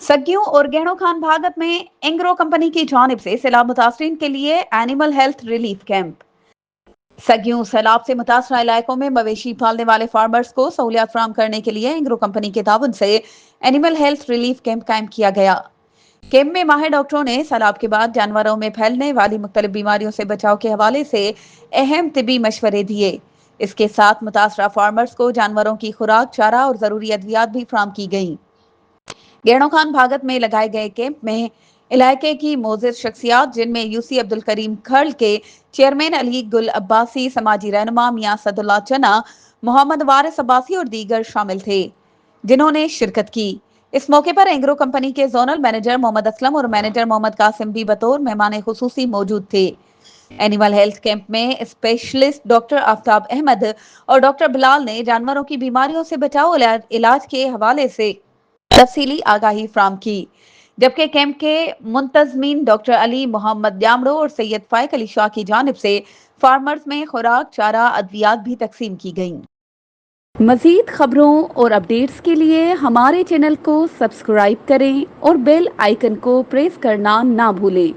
सग्गियों और गहनों खान भागत में एंग्रो कंपनी की जानिब से सैलाब मुतासरीन के लिए एनिमल हेल्थ रिलीफ कैंप। सग्गियों सैलाब से मुतासरा इलाकों में मवेशी पालने वाले फार्मर्स को सहूलियात फराहम करने के लिए एंग्रो कंपनी के ताउन से एनिमल हेल्थ रिलीफ कैंप कायम किया गया। कैंप में माहिर डॉक्टरों ने सैलाब के बाद जानवरों में फैलने वाली मुख्तलिफ बीमारियों से बचाव के हवाले से अहम तिबी मशवरे दिए। इसके साथ मुतासरा फार्मर्स को जानवरों की खुराक, चारा और जरूरी अद्वियात भी फराहम की गई। गहनों खान भागत में लगाए गए कैंप में इलाके की मोजिज शख्सियात, जिनमें यूसी अब्दुल करीम खर्ल के चेयरमैन अली गुल अब्बासी, समाजी रहनुमा मियां सदुल्ला चना, मोहम्मद वारिस अब्बासी और दीगर शामिल थे, जिन्होंने शिरकत की। इस मौके पर एंग्रो कंपनी के जोनल मैनेजर मोहम्मद असलम और मैनेजर मोहम्मद कासिम भी बतौर मेहमान खुसूसी मौजूद थे। एनिमल हेल्थ कैंप में स्पेशलिस्ट डॉक्टर आफ्ताब अहमद और डॉक्टर बिलाल ने जानवरों की बीमारियों से बचाव इलाज के हवाले से तफसीली आगाही फ्राहम की, जबकि कैंप के मुंतजमीन डॉक्टर अली मोहम्मद जामड़ो और सैयद फाइक अली शाह की जानिब से फार्मर्स में खुराक, चारा, अद्वियात भी तकसीम की गई। मजीद खबरों और अपडेट्स के लिए हमारे चैनल को सब्सक्राइब करें और बेल आइकन को प्रेस करना ना भूलें।